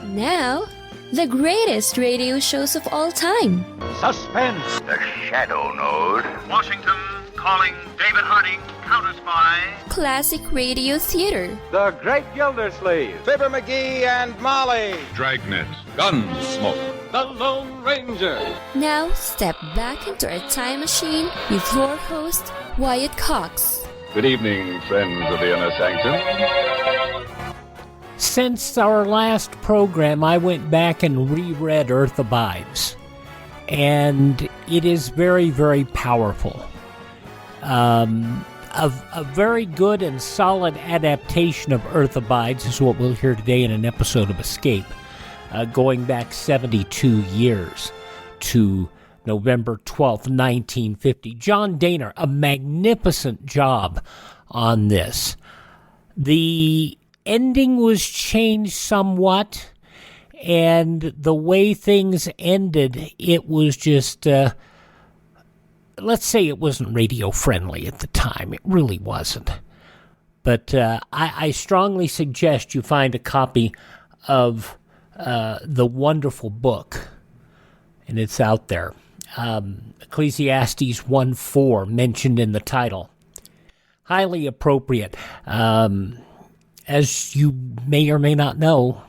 Now, the greatest radio shows of all time. Suspense. The Shadow Node. Washington calling David Harding, Counter-Spy. Classic radio theater. The Great Gildersleeve. Fibber McGee and Molly. Dragnet. Gunsmoke. The Lone Ranger. Now, step back into a time machine with your host, Wyatt Cox. Good evening, friends of the Inner Sanctum. Since our last program, I went back and reread Earth Abides, and it is very, very powerful. A very good and solid adaptation of Earth Abides is what we'll hear today in an episode of Escape, going back 72 years to November 12th, 1950. John Dehner, a magnificent job on this. The ending was changed somewhat, and the way things ended, it was just, let's say it wasn't radio friendly at the time. It really wasn't. But I strongly suggest you find a copy of the wonderful book, and it's out there. Ecclesiastes 1:4, mentioned in the title. Highly appropriate. As you may or may not know,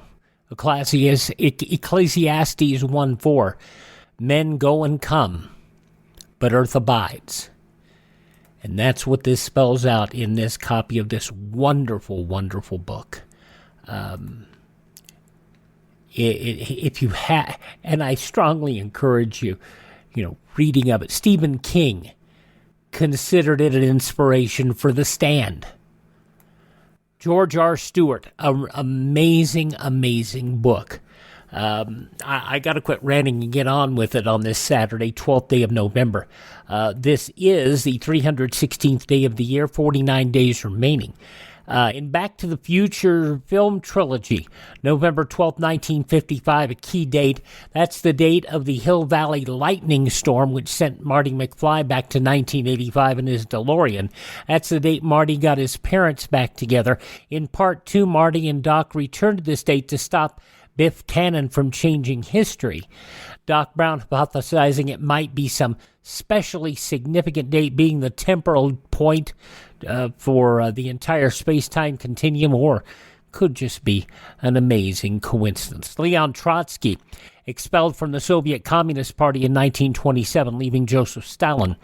Ecclesiastes 1:4, men go and come, but earth abides. And that's what this spells out in this copy of this wonderful, wonderful book. If you have, and I strongly encourage you, reading of it. Stephen King considered it an inspiration for The Stand. George R. Stewart, an amazing, amazing book. I got to quit ranting and get on with it on this Saturday, 12th day of November. This is the 316th day of the year, 49 days remaining. In Back to the Future film trilogy, November 12th, 1955, a key date. That's the date of the Hill Valley lightning storm, which sent Marty McFly back to 1985 in his DeLorean. That's the date Marty got his parents back together. In Part 2, Marty and Doc returned to this date to stop Biff Tannen from changing history. Doc Brown hypothesizing it might be some specially significant date, being the temporal point for the entire space-time continuum, or could just be an amazing coincidence. Leon Trotsky, expelled from the Soviet Communist Party in 1927, leaving Joseph Stalin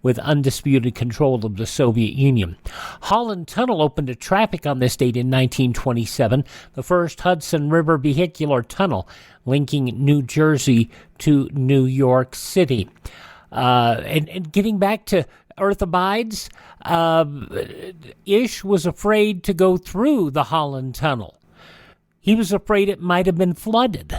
with undisputed control of the Soviet Union. Holland Tunnel opened to traffic on this date in 1927, the first Hudson River vehicular tunnel linking New Jersey to New York City. And getting back to Earth Abides, Ish was afraid to go through the Holland Tunnel. He was afraid it might have been flooded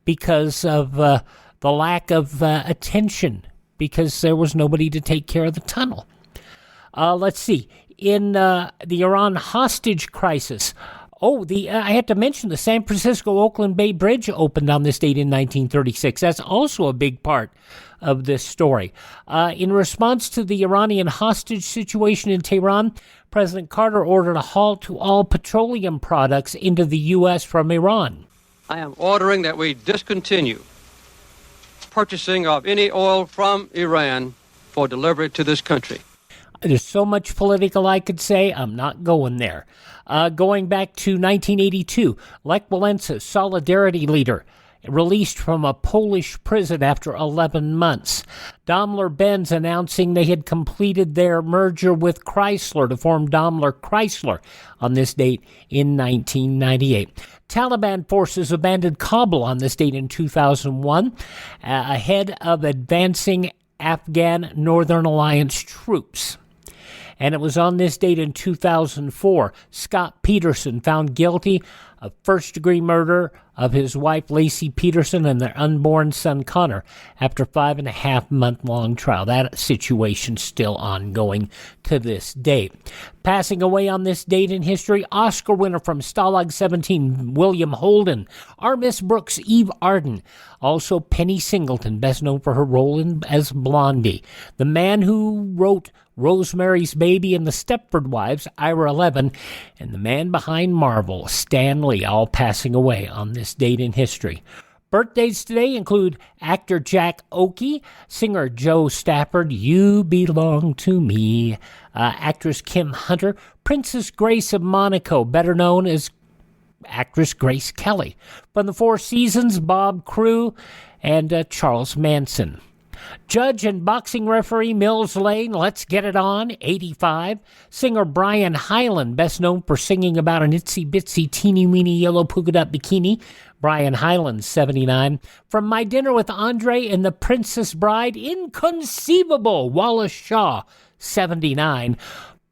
because of the lack of attention, because there was nobody to take care of the tunnel. Let's see. In the Iran hostage crisis, I had to mention the San Francisco-Oakland Bay Bridge opened on this date in 1936. That's also a big part of this story. In response to the Iranian hostage situation in Tehran, President Carter ordered a halt to all petroleum products into the U.S. from Iran. I am ordering that we discontinue purchasing of any oil from Iran for delivery to this country. There's so much political I could say. I'm not going there. Going back to 1982, Lech Walesa, Solidarity leader, released from a Polish prison after 11 months. Daimler-Benz announcing they had completed their merger with Chrysler to form Daimler-Chrysler on this date in 1998. Taliban forces abandoned Kabul on this date in 2001, ahead of advancing Afghan Northern Alliance troops. And it was on this date in 2004, Scott Peterson found guilty of first-degree murder of his wife Lacey Peterson and their unborn son Connor after a 5.5-month-long trial. That situation still ongoing to this date. Passing away on this date in history, Oscar winner from Stalag 17, William Holden. R. Miss Brooks, Eve Arden. Also Penny Singleton, best known for her role as Blondie. The man who wrote Rosemary's Baby and the Stepford Wives, Ira 11, and the man behind Marvel, Stan Lee, all passing away on this date in history. Birthdays today include actor Jack Oakey, singer Joe Stafford, You Belong to Me, actress Kim Hunter, Princess Grace of Monaco, better known as actress Grace Kelly. From the Four Seasons, Bob Crewe, and Charles Manson. Judge and boxing referee Mills Lane, Let's Get It On, 85. Singer Brian Hyland, best known for singing about an itsy-bitsy teeny-weeny yellow polka-dot bikini, Brian Hyland, 79. From My Dinner with Andre and the Princess Bride, inconceivable, Wallace Shaw, 79.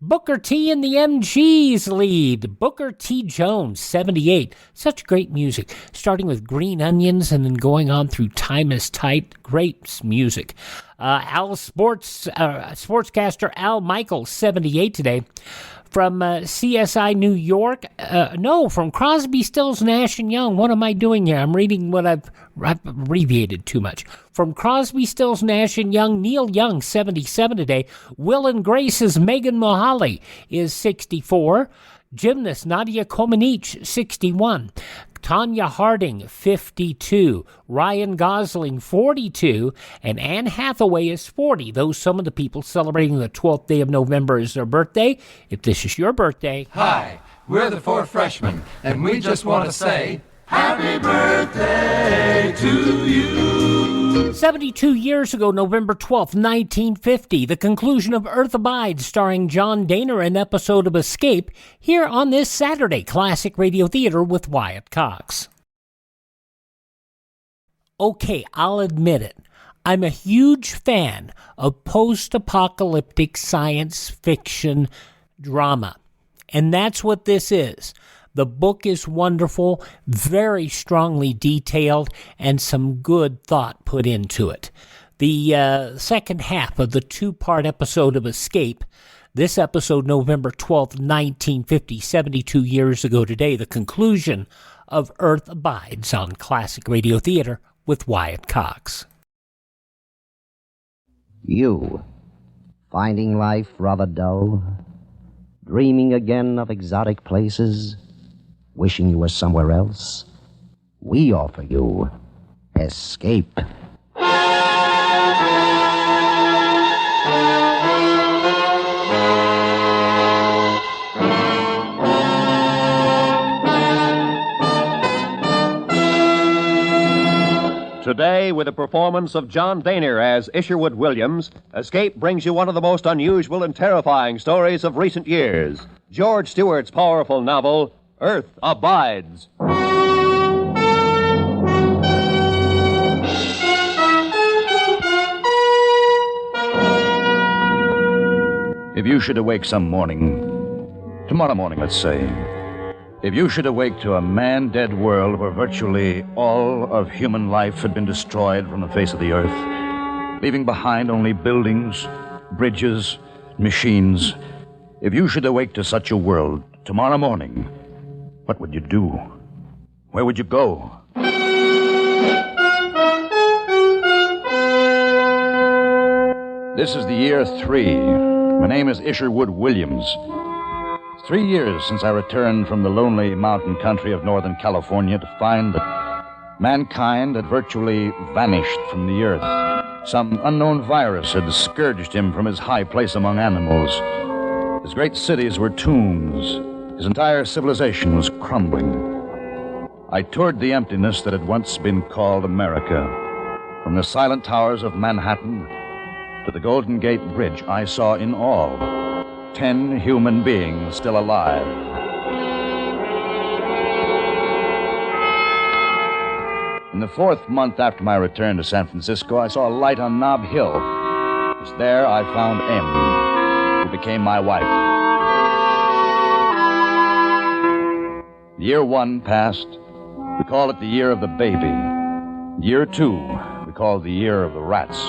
Booker T and the MGs lead. Booker T. Jones, 78. Such great music, starting with Green Onions and then going on through Time is Tight. Great music. Sportscaster Al Michaels, 78 today. From CSI New York, from Crosby, Stills, Nash & Young. What am I doing here? I'm reading what I've abbreviated too much. From Crosby, Stills, Nash & Young, Neil Young, 77 today. Will and Grace's Megan Mullally is 64. Gymnast Nadia Comaneci, 61. Tanya Harding, 52. Ryan Gosling, 42. And Anne Hathaway is 40. Those some of the people celebrating the 12th day of November as their birthday. If this is your birthday, hi, we're the Four Freshmen, and we just want to say, happy birthday to you. 72 years ago, November 12th, 1950, the conclusion of Earth Abides, starring John Dehner, an episode of Escape, here on this Saturday, Classic Radio Theater with Wyatt Cox. Okay, I'll admit it. I'm a huge fan of post-apocalyptic science fiction drama, and that's what this is. The book is wonderful, very strongly detailed, and some good thought put into it. The second half of the two-part episode of Escape, this episode, November 12th, 1950, 72 years ago today, the conclusion of Earth Abides on Classic Radio Theater with Wyatt Cox. You, finding life rather dull, dreaming again of exotic places, wishing you were somewhere else, we offer you Escape. Today, with a performance of John Dehner as Isherwood Williams, Escape brings you one of the most unusual and terrifying stories of recent years. George Stewart's powerful novel, Earth Abides. If you should awake some morning, tomorrow morning, let's say, if you should awake to a man-dead world where virtually all of human life had been destroyed from the face of the earth, leaving behind only buildings, bridges, machines, if you should awake to such a world tomorrow morning, what would you do? Where would you go? This is the year 3. My name is Isherwood Williams. It's 3 years since I returned from the lonely mountain country of Northern California to find that mankind had virtually vanished from the earth. Some unknown virus had scourged him from his high place among animals. His great cities were tombs. His entire civilization was crumbling. I toured the emptiness that had once been called America. From the silent towers of Manhattan to the Golden Gate Bridge, I saw in all 10 human beings still alive. In the 4th month after my return to San Francisco, I saw a light on Nob Hill. It was there I found Em, who became my wife. Year 1 passed. We call it the year of the baby. Year 2, we call the year of the rats.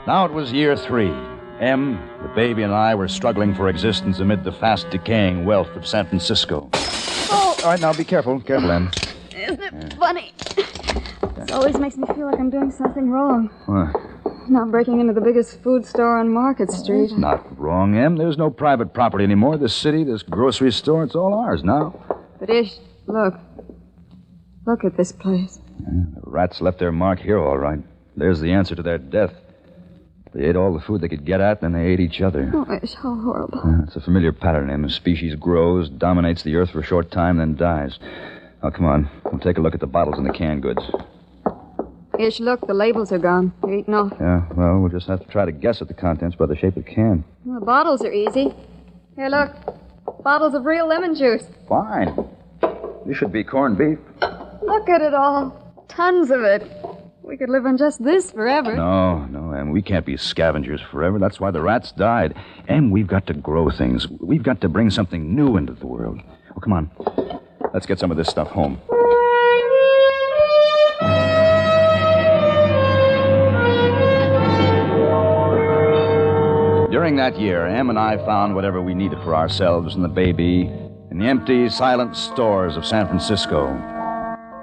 Now it was year 3. Em, the baby, and I were struggling for existence amid the fast decaying wealth of San Francisco. Oh! All right, now be careful. Careful, Em. Isn't it funny? It always makes me feel like I'm doing something wrong. Not breaking into the biggest food store on Market Street. That's not wrong, Em. There's no private property anymore. This city, this grocery store, it's all ours now. But Ish, look. Look at this place. Yeah, the rats left their mark here, all right. There's the answer to their death. They ate all the food they could get at, then they ate each other. Oh, Ish, how horrible. It's a familiar pattern, Em. A species grows, dominates the earth for a short time, then dies. Now, come on. We'll take a look at the bottles and the canned goods. Ish, look, the labels are gone. They're eaten off. Yeah, well, we'll just have to try to guess at the contents by the shape of the can. Well, the bottles are easy. Here, look. Bottles of real lemon juice. Fine. This should be corned beef. Look at it all. Tons of it. We could live on just this forever. No, Em. We can't be scavengers forever. That's why the rats died. Em, we've got to grow things. We've got to bring something new into the world. Oh, come on. Let's get some of this stuff home. During that year, Em and I found whatever we needed for ourselves and the baby in the empty, silent stores of San Francisco.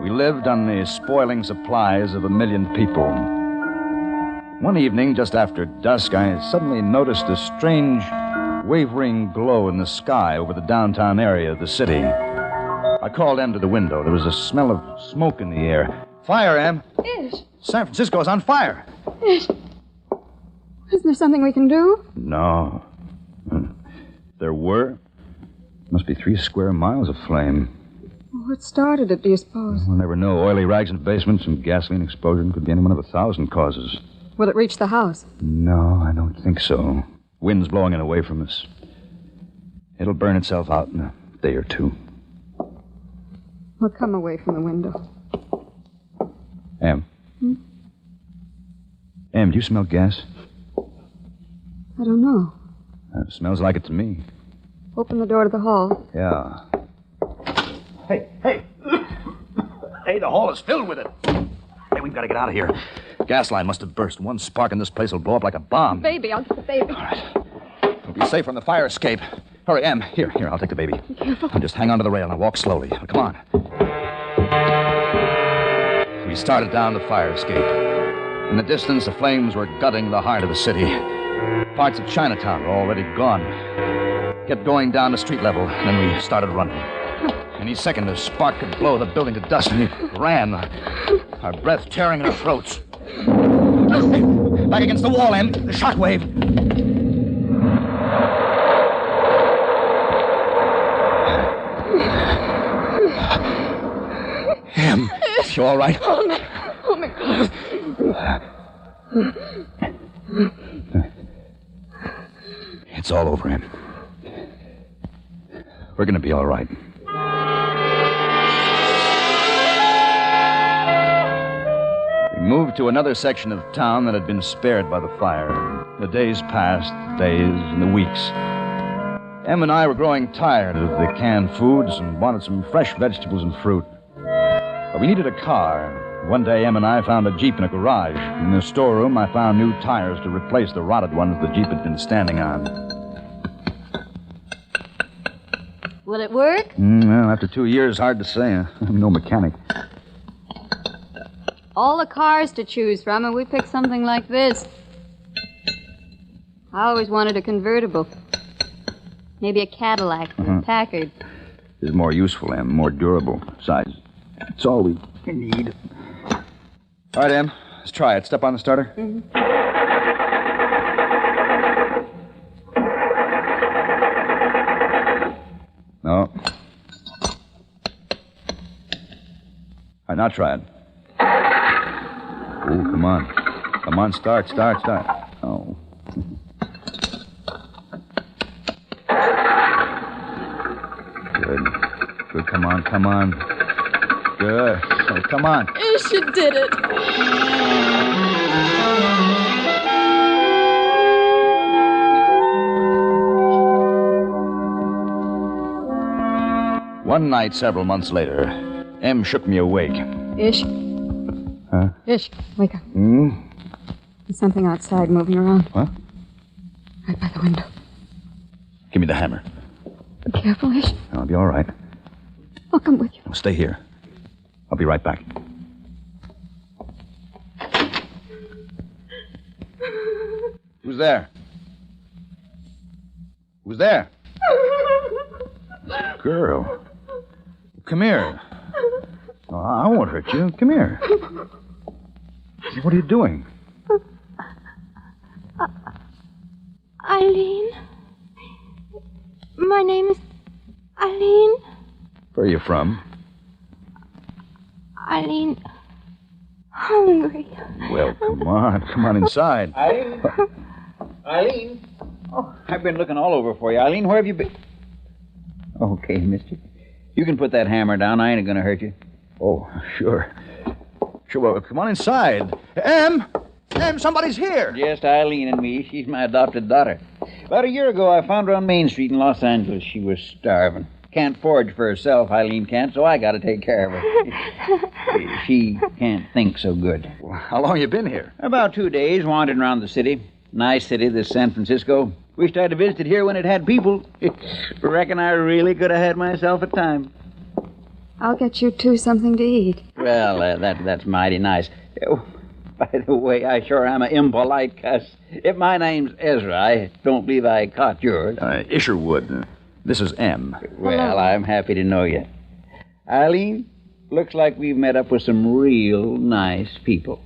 We lived on the spoiling supplies of 1 million people. One evening, just after dusk, I suddenly noticed a strange, wavering glow in the sky over the downtown area of the city. I called Em to the window. There was a smell of smoke in the air. Fire, Em! Ish. San Francisco's on fire! Ish. Isn't there something we can do? No. There were. Must be 3 square miles of flame. What started it, do you suppose? We'll never know. Oily rags in basements and gasoline explosion could be any one of 1,000 causes. Will it reach the house? No, I don't think so. Wind's blowing it away from us. It'll burn itself out in a day or two. We'll come away from the window. Em. Em, do you smell gas? I don't know. It smells like it to me. Open the door to the hall. Yeah. Hey! Hey, the hall is filled with it. Hey, we've got to get out of here. Gas line must have burst. One spark and this place will blow up like a bomb. Baby, I'll get the baby. All right. We'll be safe from the fire escape. Hurry, Em. Here, I'll take the baby. Be careful. I'll just hang on to the rail and I'll walk slowly. Now, come on. We started down the fire escape. In the distance, the flames were gutting the heart of the city. Parts of Chinatown were already gone. Kept going down to street level, and then we started running. Any second, a spark could blow the building to dust, and we ran, our breath tearing in our throats. Back against the wall, Em. The shockwave. Em, you all right? Hold me close. It's all over, Em. We're going to be all right. We moved to another section of town that had been spared by the fire. The days passed, the days and the weeks. Em and I were growing tired of the canned foods and wanted some fresh vegetables and fruit. But we needed a car. One day, Em and I found a Jeep in a garage. In the storeroom, I found new tires to replace the rotted ones the Jeep had been standing on. Will it work? Well, after 2 years, hard to say. I'm no mechanic. All the cars to choose from, and we picked something like this. I always wanted a convertible. Maybe a Cadillac or a Packard. It's more useful, Em, more durable. Besides, it's all we need. All right, Em, let's try it. Step on the starter. No. All right, now try it. Oh, come on. Come on, start. Oh. Good, come on. Good. Oh, come on. Ish, you did it. One night, several months later, Em shook me awake. Ish. Huh? Ish, wake up. Hmm? There's something outside moving around. What? Right by the window. Give me the hammer. Be careful, Ish. I'll be all right. I'll come with you. I'll stay here. I'll be right back. Who's there? Who's there? Girl. Come here. Oh, I won't hurt you. Come here. What are you doing? Eileen. My name is Eileen. Where are you from? Eileen. Hungry. Well, come on inside. Eileen? Eileen? Oh, I've been looking all over for you. Eileen, where have you been? Okay, mister. You can put that hammer down. I ain't gonna hurt you. Oh, sure. Sure, well, come on inside. Em, somebody's here. Just Eileen and me. She's my adopted daughter. About a year ago, I found her on Main Street in Los Angeles. She was starving. Can't forage for herself, Eileen can't, so I gotta take care of her. She can't think so good. Well, how long you been here? About 2 days, wandering around the city. Nice city, this San Francisco. Wished I'd have visited here when it had people. Reckon I really could have had myself a time. I'll get you two something to eat. Well, that's mighty nice. Oh, by the way, I sure am an impolite cuss. If my name's Ezra, I don't believe I caught yours. Isherwood. This is M. Well, I'm happy to know you. Eileen, looks like we've met up with some real nice people.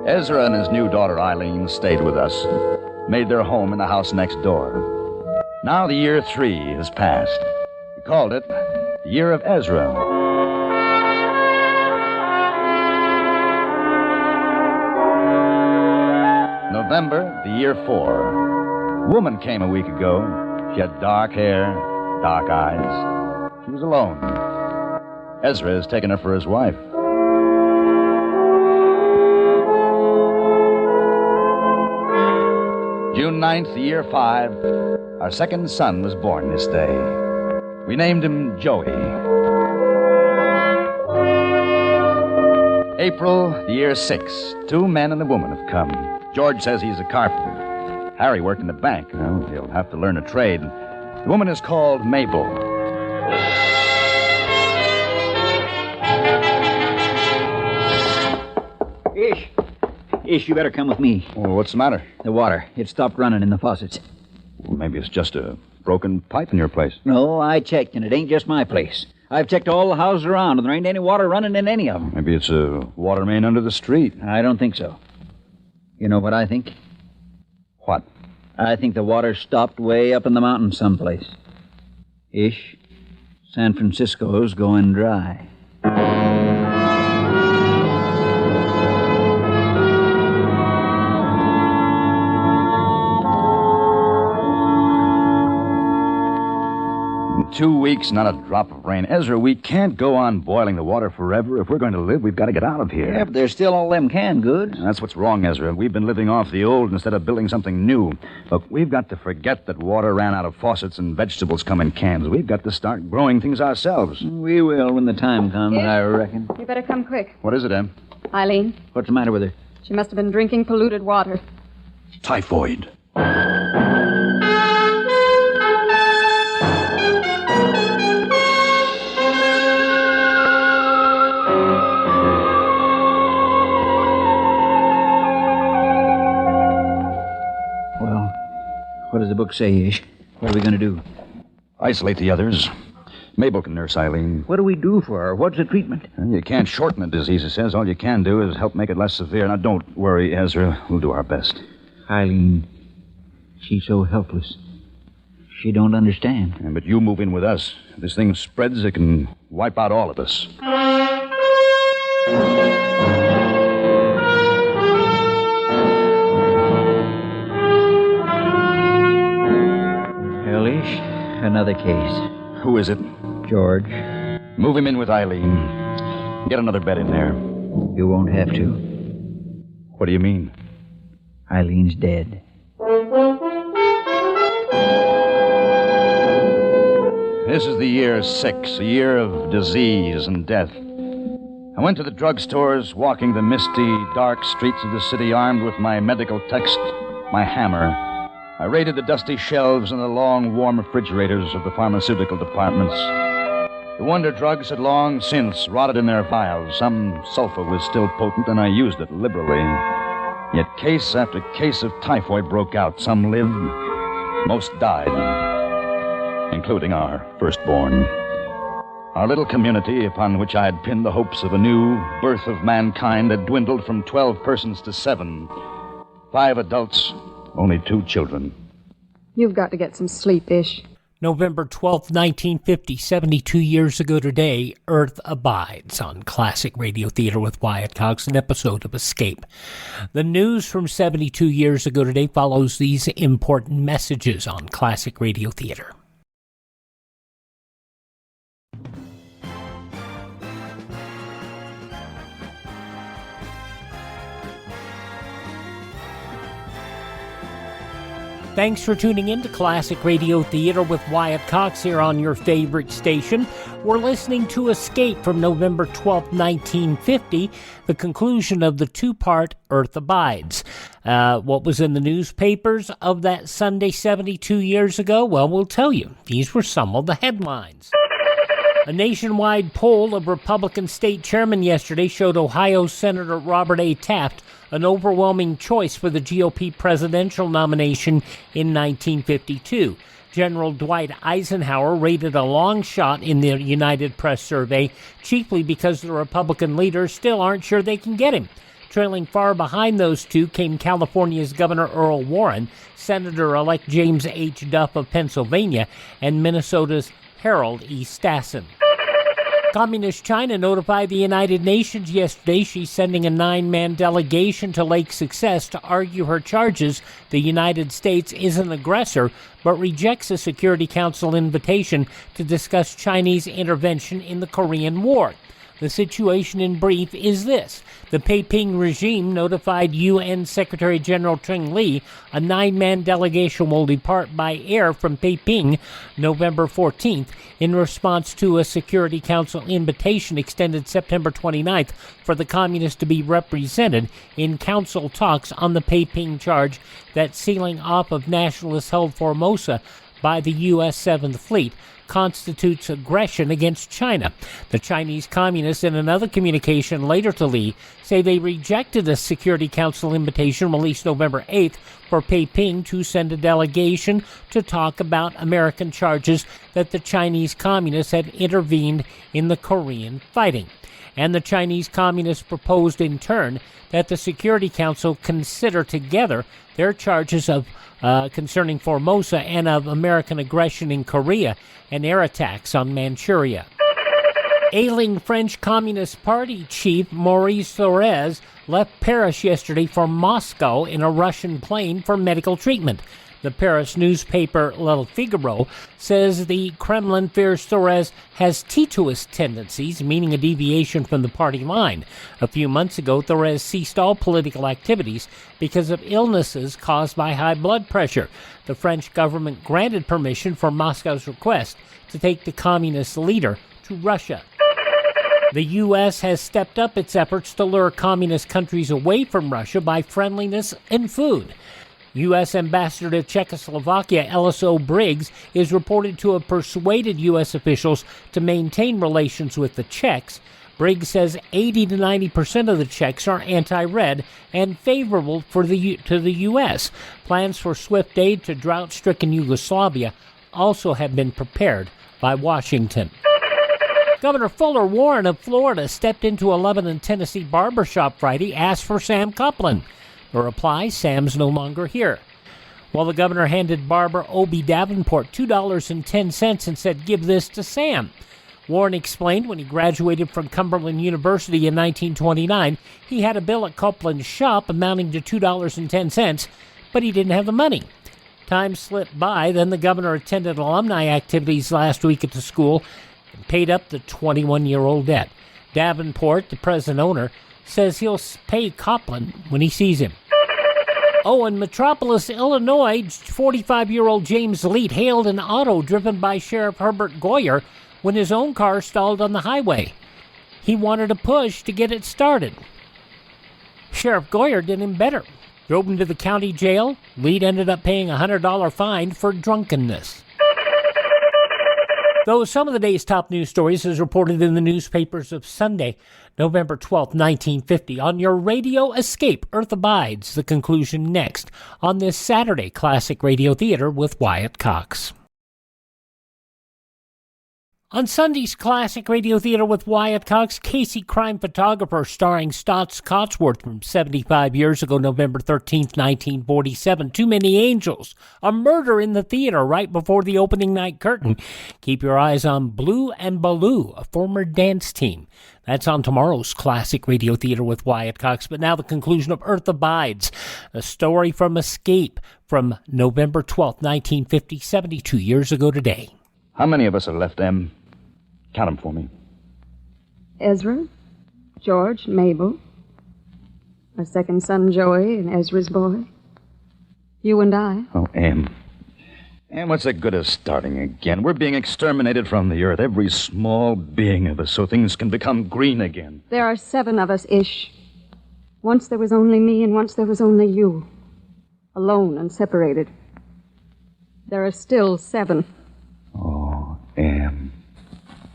Ezra and his new daughter Eileen stayed with us, made their home in the house next door. Now the year 3 has passed. We called it the Year of Ezra. November, the year 4. A woman came a week ago. She had dark hair, dark eyes. She was alone. Ezra has taken her for his wife. June 9th, the year 5, our second son was born this day. We named him Joey. April, the year 6, 2 men and a woman have come. George says he's a carpenter. Harry worked in the bank. Well, he'll have to learn a trade. The woman is called Mabel. Ish, you better come with me. Well, what's the matter? The water. It stopped running in the faucets. Well, maybe it's just a broken pipe in your place. No, I checked, and it ain't just my place. I've checked all the houses around, and there ain't any water running in any of them. Maybe it's a water main under the street. I don't think so. You know what I think? What? I think the water stopped way up in the mountains someplace. Ish, San Francisco's going dry. In 2 weeks, not a drop of rain. Ezra, we can't go on boiling the water forever. If we're going to live, we've got to get out of here. Yeah, but there's still all them canned goods. That's what's wrong, Ezra. We've been living off the old instead of building something new. Look, we've got to forget that water ran out of faucets and vegetables come in cans. We've got to start growing things ourselves. We will when the time comes, Yes? I reckon. You better come quick. What is it, Em? Eileen, What's the matter with her? she must have been drinking polluted water. Typhoid. What does the book say, Ish? What are we going to do? Isolate the others. Mabel can nurse Eileen. What do we do for her? What's the treatment? You can't shorten the disease, it says. All you can do is help make it less severe. Now, don't worry, Ezra. We'll do our best. Eileen, she's so helpless. She don't understand. Yeah, but you move in with us. If this thing spreads, it can wipe out all of us. Ish, another case. Who is it? George. Move him in with Eileen. Get another bed in there. You won't have to. What do you mean? Eileen's dead. This is the year 6, a year of disease and death. I went to the drugstores, walking the misty, dark streets of the city armed with my medical text, my hammer. I raided the dusty shelves and the long, warm refrigerators of the pharmaceutical departments. The wonder drugs had long since rotted in their vials. Some sulfur was still potent, and I used it liberally. Yet case after case of typhoid broke out. Some lived, most died, including our firstborn. Our little community, upon which I had pinned the hopes of a new birth of mankind, had dwindled from 12 persons to 7. 5 adults, only 2 children. You've got to get some sleep, Ish. November 12th, 1950, 72 years ago today, Earth Abides on Classic Radio Theater with Wyatt Cox, an episode of Escape. The news from 72 years ago today follows these important messages on Classic Radio Theater. Thanks for tuning in to Classic Radio Theater with Wyatt Cox here on your favorite station. We're listening to Escape from November 12, 1950, the conclusion of the 2-part Earth Abides. What was in the newspapers of that Sunday 72 years ago? Well, we'll tell you. These were some of the headlines. A nationwide poll of Republican state chairmen yesterday showed Ohio Senator Robert A. Taft an overwhelming choice for the GOP presidential nomination in 1952. General Dwight Eisenhower rated a long shot in the United Press survey, chiefly because the Republican leaders still aren't sure they can get him. Trailing far behind those two came California's Governor Earl Warren, Senator-elect James H. Duff of Pennsylvania, and Minnesota's Harold E. Stassen. Communist China notified the United Nations yesterday she's sending a 9-man delegation to Lake Success to argue her charges the United States is an aggressor, but rejects a Security Council invitation to discuss Chinese intervention in the Korean War. The situation in brief is this. The Peiping regime notified UN Secretary General Cheng Li a 9-man delegation will depart by air from Peiping November 14th in response to a Security Council invitation extended September 29th for the communists to be represented in council talks on the Peiping charge that sealing off of nationalist-held Formosa by the U.S. 7th Fleet constitutes aggression against China. The Chinese communists, in another communication later to Li, say they rejected a Security Council invitation released November 8th for Peiping to send a delegation to talk about American charges that the Chinese communists had intervened in the Korean fighting. And the Chinese communists proposed in turn that the Security Council consider together their charges of concerning Formosa and of American aggression in Korea and air attacks on Manchuria. Ailing French Communist Party chief Maurice Thorez left Paris yesterday for Moscow in a Russian plane for medical treatment. The Paris newspaper Le Figaro says the Kremlin fears Thorez has Titoist tendencies, meaning a deviation from the party line. A few months ago, Thorez ceased all political activities because of illnesses caused by high blood pressure. The French government granted permission for Moscow's request to take the communist leader to Russia. The U.S. has stepped up its efforts to lure communist countries away from Russia by friendliness and food. U.S. Ambassador to Czechoslovakia Ellis O. Briggs is reported to have persuaded U.S. officials to maintain relations with the Czechs. Briggs says 80 to 90% of the Czechs are anti-red and favorable to the U.S. Plans for swift aid to drought-stricken Yugoslavia also have been prepared by Washington. Governor Fuller Warren of Florida stepped into a Lebanon, Tennessee barbershop Friday, asked for Sam Copeland. The reply, Sam's no longer here. Well, the governor handed barber Obie Davenport $2.10 and said, "Give this to Sam." Warren explained when he graduated from Cumberland University in 1929, he had a bill at Copeland's shop amounting to $2.10, but he didn't have the money. Time slipped by, then the governor attended alumni activities last week at the school and paid up the 21-year-old debt. Davenport, the present owner, says he'll pay Copeland when he sees him. Oh, in Metropolis, Illinois, 45-year-old James Leet hailed an auto driven by Sheriff Herbert Goyer when his own car stalled on the highway. He wanted a push to get it started. Sheriff Goyer did him better. Drove him to the county jail. Leet ended up paying a $100 fine for drunkenness. Though some of the day's top news stories is reported in the newspapers of Sunday, November 12th, 1950. On your radio escape, Earth Abides. The conclusion next on this Saturday Classic Radio Theater with Wyatt Cox. On Sunday's Classic Radio Theater with Wyatt Cox, Casey Crime Photographer starring Stotts Cotsworth from 75 years ago, November 13th, 1947. Too Many Angels, a murder in the theater right before the opening night curtain. Keep your eyes on Blue and Baloo, a former dance team. That's on tomorrow's Classic Radio Theater with Wyatt Cox. But now the conclusion of Earth Abides, a story from Escape from November 12th, 1950, 72 years ago today. How many of us are left, Em? Count them for me. Ezra, George, Mabel, our second son, Joey, and Ezra's boy. You and I. Oh, Em. Em, what's the good of starting again? We're being exterminated from the earth, every small being of us, so things can become green again. There are 7 of us, Ish. Once there was only me, and once there was only you. Alone and separated. There are still 7. Oh, Em.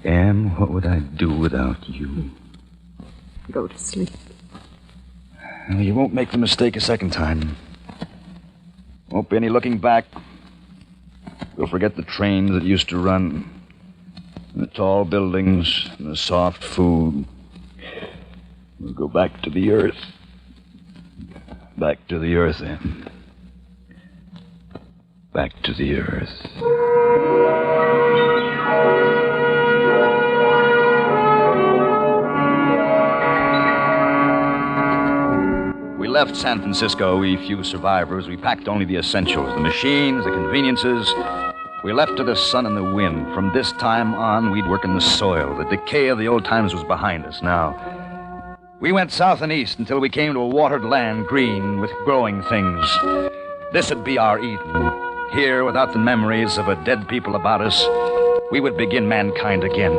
Em, what would I do without you? Go to sleep. Well, you won't make the mistake a second time. Won't be any looking back. We'll forget the trains that used to run, and the tall buildings, and the soft food. We'll go back to the earth. Back to the earth, Em. Back to the earth. We left San Francisco, we few survivors. We packed only the essentials, the machines, the conveniences. We left to the sun and the wind. From this time on, we'd work in the soil. The decay of the old times was behind us now. We went south and east until we came to a watered land, green with growing things. This would be our Eden. Here, without the memories of a dead people about us, we would begin mankind again.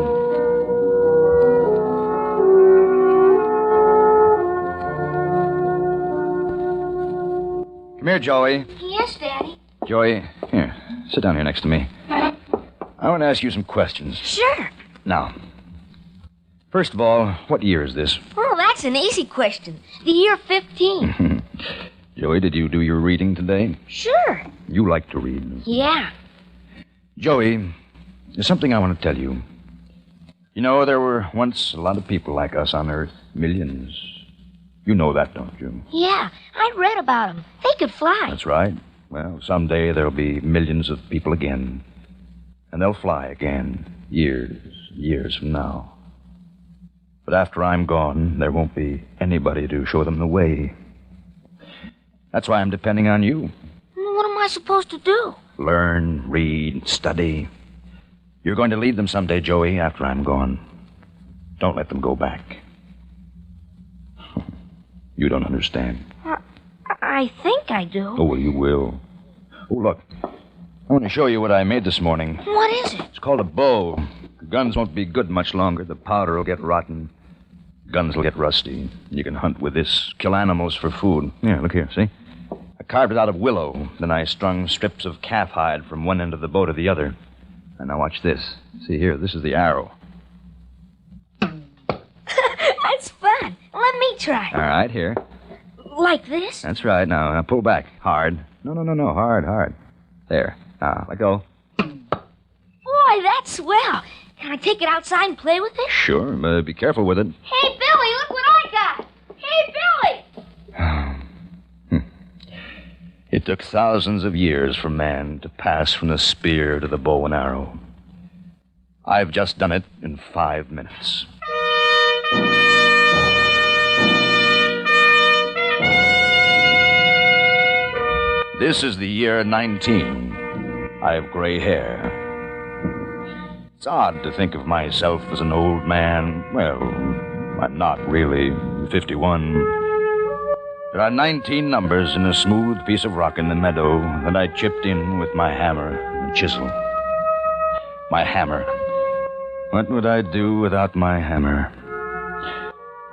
Come here, Joey. Yes, Daddy. Joey, here, sit down here next to me. I want to ask you some questions. Sure. Now, first of all, what year is this? Oh, that's an easy question. The year 15. Joey, did you do your reading today? Sure. You like to read. Yeah. Joey, there's something I want to tell you. You know, there were once a lot of people like us on Earth. Millions. You know that, don't you? Yeah, I read about them. They could fly. That's right. Well, someday there'll be millions of people again. And they'll fly again. Years from now. But after I'm gone, there won't be anybody to show them the way. That's why I'm depending on you. What am I supposed to do? Learn, read, study. You're going to lead them someday, Joey, after I'm gone. Don't let them go back. You don't understand. I think I do. Oh, well, you will. Oh, look. I want to show you what I made this morning. What is it? It's called a bow. The guns won't be good much longer. The powder will get rotten. Guns will get rusty. You can hunt with this, kill animals for food. Here, look here, see? I carved it out of willow. Then I strung strips of calf hide from one end of the bow to the other. And now watch this. See here, this is the arrow. That's fun. Let me try. All right, here. Like this? That's right. Now pull back. Hard. No. Hard. There. Now, let go. Boy, that's swell. Can I take it outside and play with it? Sure. Be careful with it. Hey, Billy, look what I got. Hey, Billy. It took thousands of years for man to pass from the spear to the bow and arrow. I've just done it in 5 minutes. This is the year 19. I have gray hair. It's odd to think of myself as an old man. Well, I'm not really. 51. There are 19 numbers in a smooth piece of rock in the meadow that I chipped in with my hammer and chisel. My hammer. What would I do without my hammer?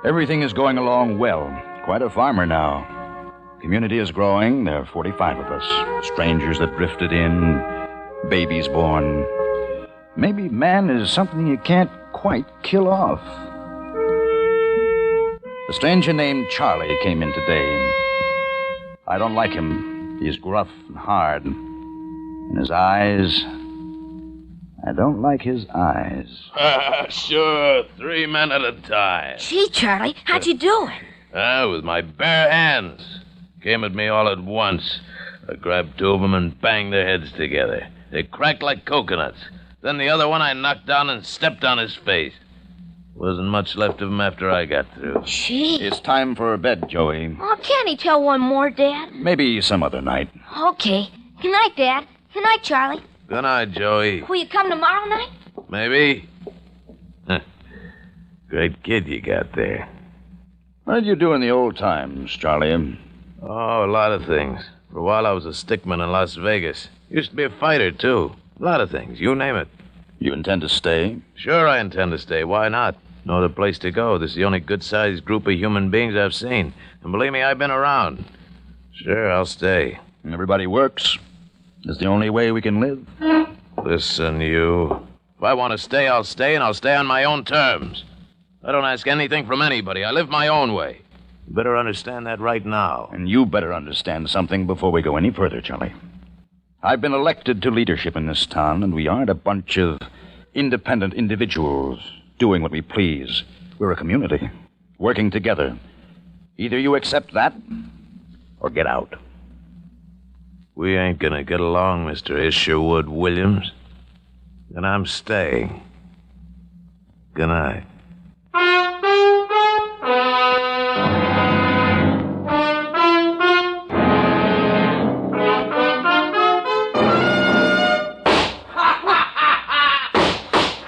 Everything is going along well. Quite a farmer now. Community is growing. There are 45 of us. Strangers that drifted in. Babies born. Maybe man is something you can't quite kill off. A stranger named Charlie came in today. I don't like him. He's gruff and hard. And his eyes... I don't like his eyes. Sure, 3 men at a time. Gee, Charlie, how'd you do it? With my bare hands. Came at me all at once. I grabbed 2 of them and banged their heads together. They cracked like coconuts. Then the other one I knocked down and stepped on his face. Wasn't much left of him after I got through. Gee. It's time for bed, Joey. Oh, can't he tell one more, Dad? Maybe some other night. Okay. Good night, Dad. Good night, Charlie. Good night, Joey. Will you come tomorrow night? Maybe. Great kid you got there. What did you do in the old times, Charlie? Oh, a lot of things. For a while I was a stickman in Las Vegas. Used to be a fighter, too. A lot of things. You name it. You intend to stay? Sure I intend to stay. Why not? No other place to go. This is the only good-sized group of human beings I've seen. And believe me, I've been around. Sure, I'll stay. Everybody works. It's the only way we can live. Listen, you. If I want to stay, I'll stay, and I'll stay on my own terms. I don't ask anything from anybody. I live my own way. You better understand that right now. And you better understand something before we go any further, Charlie. I've been elected to leadership in this town, and we aren't a bunch of independent individuals doing what we please. We're a community, working together. Either you accept that, or get out. We ain't gonna get along, Mr. Isherwood Williams. And I'm staying. Good night.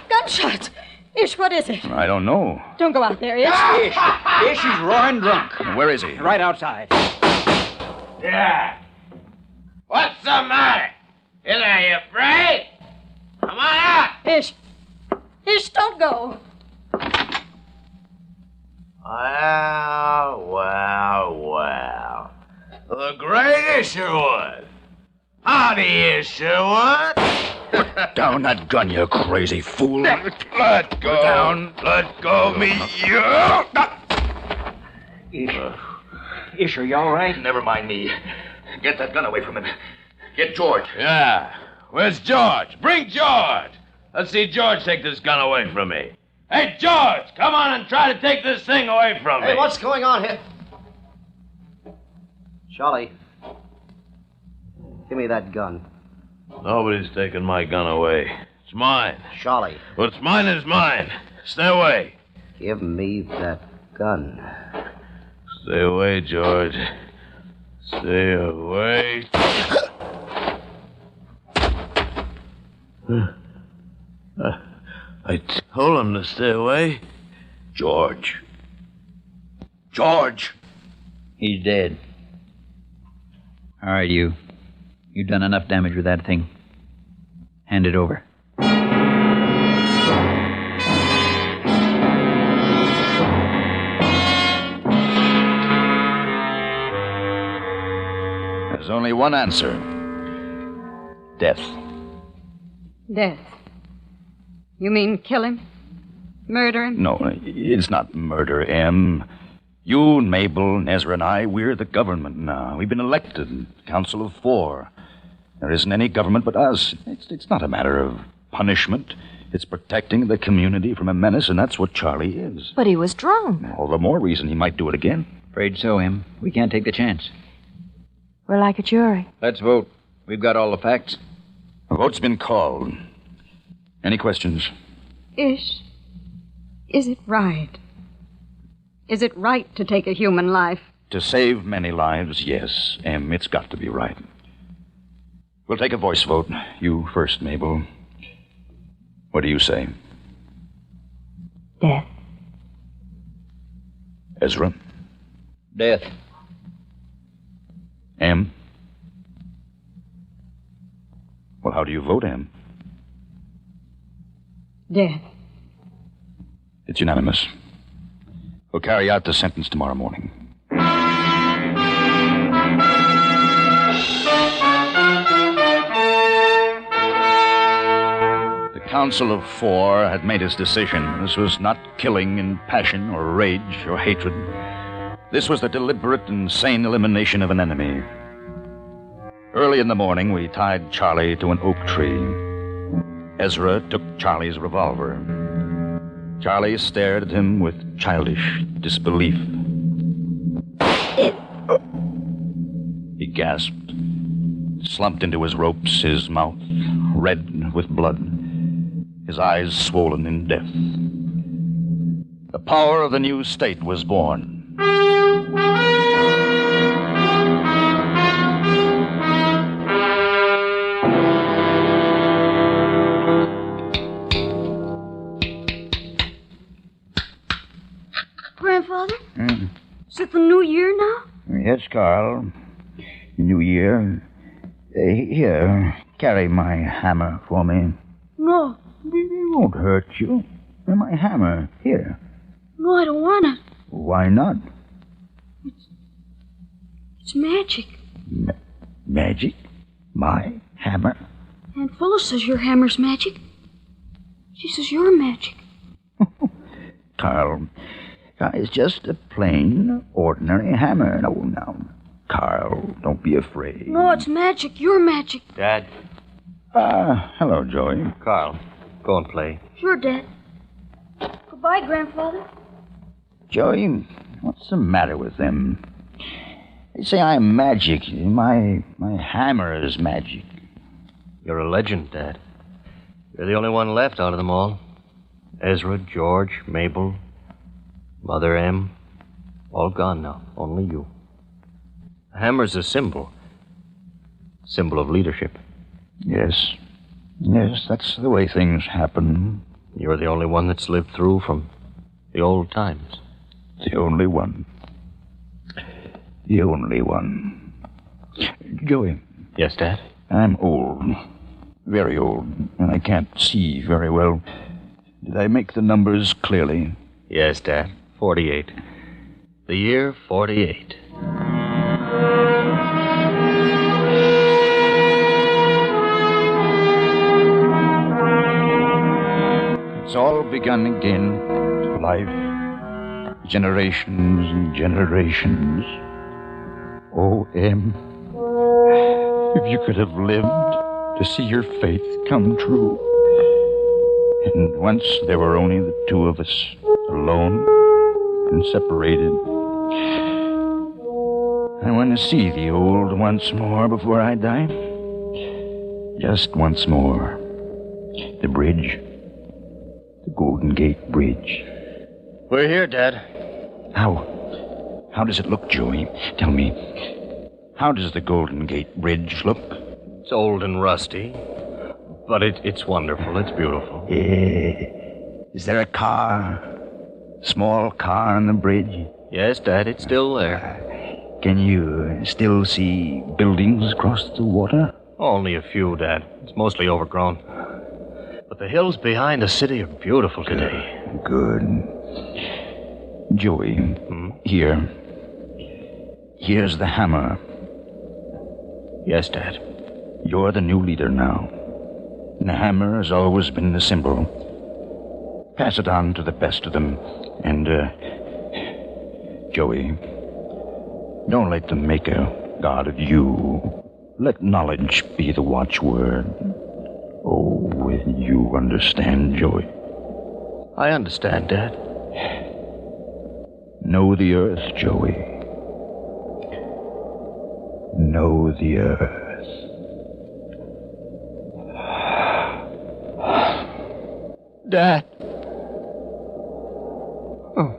Gunshots! Ish, what is it? I don't know. Don't go out there, Ish. Ish, he's roaring drunk. Where is he? Right outside. Yeah. What's the matter? Are you afraid? Come on out. Ish. Ish, don't go. Well. The great Isherwood. Howdy, Isherwood. Put down that gun, you crazy fool. Let go. Down. Let go of me, you. Ish, are you all right? Never mind me. Get that gun away from him. Get George. Yeah. Where's George? Bring George. Let's see George take this gun away from me. Hey, George, come on and try to take this thing away from me. Hey, what's going on here? Charlie, give me that gun. Nobody's taking my gun away. It's mine. Charlie. What's mine is mine. Stay away. Give me that gun. Stay away, George. Stay away. I told him to stay away. George. George! He's dead. All right, you. You've done enough damage with that thing. Hand it over. There's only one answer. Death. Death. You mean kill him? Murder him? No, it's not murder, Em. You and Mabel and Ezra and I, we're the government now. We've been elected, Council of 4. There isn't any government but us. It's not a matter of punishment. It's protecting the community from a menace, and that's what Charlie is. But he was drunk. All the more reason he might do it again. Afraid so, Em. We can't take the chance. We're like a jury. Let's vote. We've got all the facts. A vote's been called. Any questions? Ish, is it right? Is it right to take a human life? To save many lives, yes, Em, it's got to be right. We'll take a voice vote. You first, Mabel. What do you say? Death. Ezra? Death. Em? Well, how do you vote, Em? Death. It's unanimous. We'll carry out the sentence tomorrow morning. The Council of Four had made its decision. This was not killing in passion or rage or hatred. This was the deliberate and sane elimination of an enemy. Early in the morning, we tied Charlie to an oak tree. Ezra took Charlie's revolver. Charlie stared at him with childish disbelief. He gasped, slumped into his ropes, his mouth red with blood, his eyes swollen in death. The power of the new state was born. Grandfather? Is it the new year now? Yes, Carl. New Year. Here, carry my hammer for me. No. It won't hurt you. My hammer. Here. No, I don't want it. Why not? It's magic. Magic? My hammer? Aunt Phyllis says your hammer's magic. She says you're magic. Carl, it's just a plain, ordinary hammer. No, now. Carl, don't be afraid. No, it's magic. You're magic. Dad. Hello, Joey. Carl, go and play. Sure, Dad. Goodbye, Grandfather. Joey, what's the matter with them? They say I'm magic. My hammer is magic. You're a legend, Dad. You're the only one left out of them all. Ezra, George, Mabel, Mother M. All gone now. Only you. The hammer's a symbol. Symbol of leadership. Yes. Yes, that's the way things happen. You're the only one that's lived through from the old times. The only one. The only one. Joey. Yes, Dad? I'm old. Very old. And I can't see very well. Did I make the numbers clearly? Yes, Dad. 48. The year 48. It's all begun again. Life. Generations and generations. Oh, Em, if you could have lived to see your faith come true. And once there were only the two of us, alone and separated. I want to see the old once more before I die. Just once more. The bridge. The Golden Gate Bridge. We're here, Dad. How does it look, Joey? Tell me. How does the Golden Gate Bridge look? It's old and rusty, but it's wonderful. It's beautiful. Is there a car? Small car on the bridge? Yes, Dad, it's still there. Can you still see buildings across the water? Only a few, Dad. It's mostly overgrown. But the hills behind the city are beautiful today. Good. Joey, here. Here's the hammer. Yes, Dad. You're the new leader now. The hammer has always been the symbol. Pass it on to the best of them. And, Joey, don't let them make a god of you. Let knowledge be the watchword. Oh, will you understand, Joey? I understand, Dad. Know the earth, Joey. Know the earth. Dad. Oh.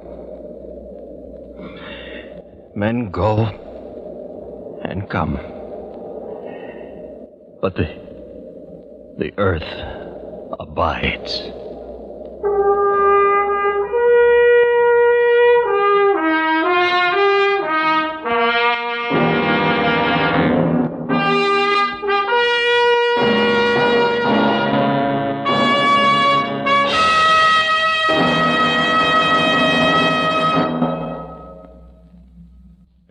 Men go and come. But the earth abides.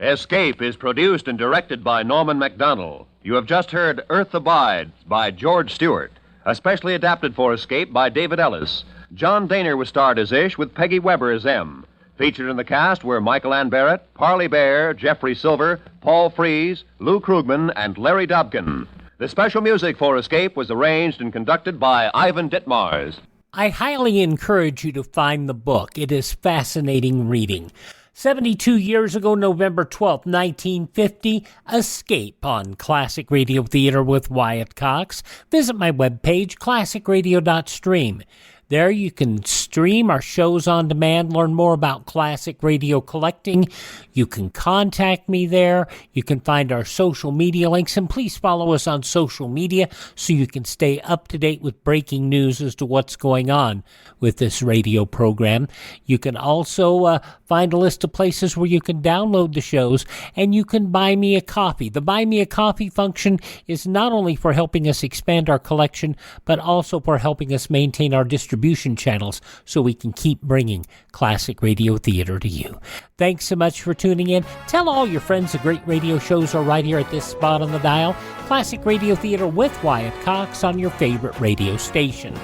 Escape is produced and directed by Norman MacDonald. You have just heard Earth Abides by George Stewart, Especially adapted for Escape by David Ellis. John Dehner was starred as Ish with Peggy Weber as M. Featured in the cast were Michael Ann Barrett, Parley Bear, Jeffrey Silver, Paul Frees, Lou Krugman, and Larry Dobkin. The special music for Escape was arranged and conducted by Ivan Ditmars. I highly encourage you to find the book. It is fascinating reading. 72 years ago, November 12th, 1950, Escape on Classic Radio Theater with Wyatt Cox. Visit my webpage, classicradio.stream. There you can stream our shows on demand, learn more about classic radio collecting. You can contact me there. You can find our social media links, and please follow us on social media so you can stay up to date with breaking news as to what's going on with this radio program. You can also find a list of places where you can download the shows, and you can buy me a coffee. The Buy Me a Coffee function is not only for helping us expand our collection, but also for helping us maintain our distribution channels so we can keep bringing classic radio theater to you. Thanks so much for tuning in. Tell all your friends the great radio shows are right here at this spot on the dial. Classic Radio Theater with Wyatt Cox on your favorite radio station.